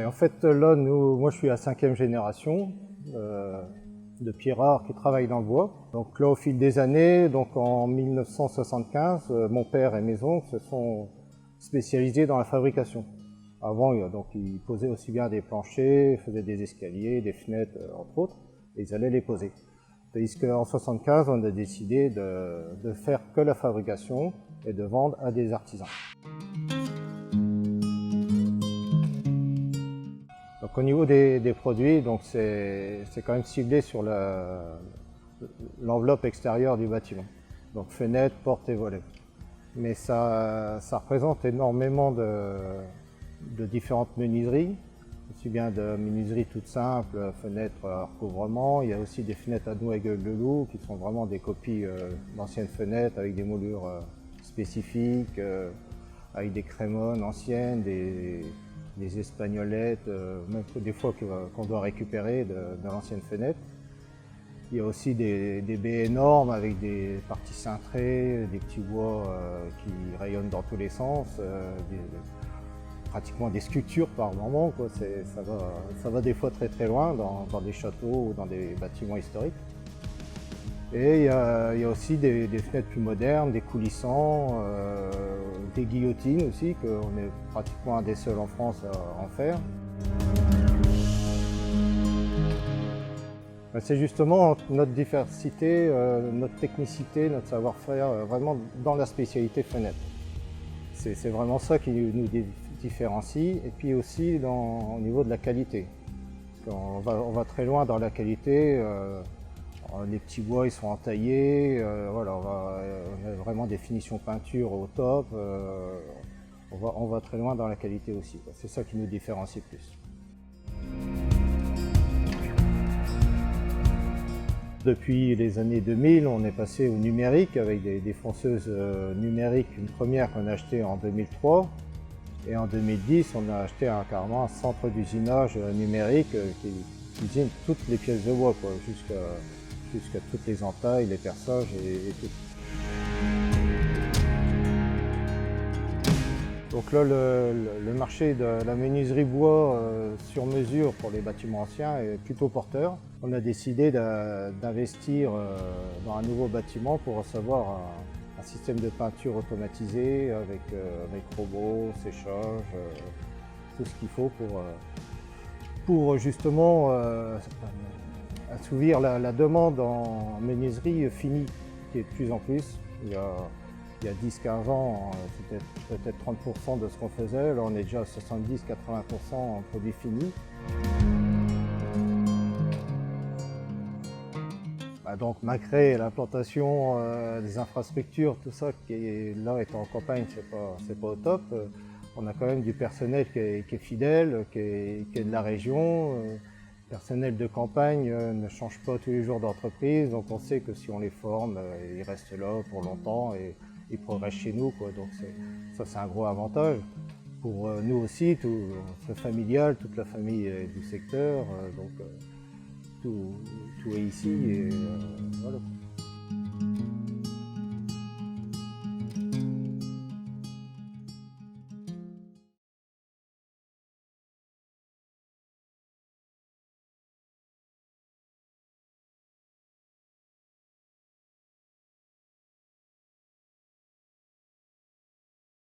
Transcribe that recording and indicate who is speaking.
Speaker 1: En fait, là, moi je suis la 5e génération de pierrards qui travaillent dans le bois. Donc là, au fil des années, donc en 1975, mon père et mes oncles se sont spécialisés dans la fabrication. Avant, donc, ils posaient aussi bien des planchers, faisaient des escaliers, des fenêtres, entre autres, et ils allaient les poser. Tandis qu'en 1975, on a décidé de faire que la fabrication et de vendre à des artisans. Donc au niveau des produits, c'est quand même ciblé sur l'enveloppe extérieure du bâtiment. Donc fenêtres, portes et volets. Mais ça représente énormément de différentes menuiseries, aussi bien de menuiseries toutes simples, fenêtres à recouvrement. Il y a aussi des fenêtres à nous à gueule de loup qui sont vraiment des copies d'anciennes fenêtres avec des moulures spécifiques, avec des crémones anciennes, des espagnolettes, même des fois qu'on doit récupérer de l'ancienne fenêtre. Il y a aussi des baies énormes avec des parties cintrées, des petits bois qui rayonnent dans tous les sens, pratiquement des sculptures par moment, quoi. Ça va des fois très très loin dans des châteaux ou dans des bâtiments historiques. Et il y a aussi des fenêtres plus modernes, des coulissants, des guillotines aussi, qu'on est pratiquement un des seuls en France à en faire. C'est justement notre diversité, notre technicité, notre savoir-faire, vraiment dans la spécialité fenêtre. C'est vraiment ça qui nous différencie, et puis aussi au niveau de la qualité. On va très loin dans la qualité. Les petits bois, ils sont entaillés, voilà, on a vraiment des finitions peinture au top. On va très loin dans la qualité aussi. C'est ça qui nous différencie plus. Depuis les années 2000, on est passé au numérique avec des fonceuses numériques. Une première qu'on a achetée en 2003. Et en 2010, on a acheté carrément un centre d'usinage numérique qui usine toutes les pièces de bois, jusqu'à toutes les entailles, les perçages et tout. Donc là, le marché de la menuiserie bois sur mesure pour les bâtiments anciens est plutôt porteur. On a décidé d'investir dans un nouveau bâtiment pour recevoir un système de peinture automatisé avec robot, séchage, tout ce qu'il faut pour justement assouvir la demande en menuiserie finie, qui est de plus en plus. Il y a 10-15 ans, c'était peut-être 30% de ce qu'on faisait. Là, on est déjà à 70-80% en produits finis. Donc malgré l'implantation des infrastructures, tout ça qui là étant en campagne, c'est pas au top. On a quand même du personnel qui est fidèle, qui est de la région. Le personnel de campagne ne change pas tous les jours d'entreprise, donc on sait que si on les forme, ils restent là pour longtemps et ils progressent chez nous, quoi. Donc ça c'est un gros avantage. Pour nous aussi, c'est familial, toute la famille est du secteur, donc tout est ici et voilà.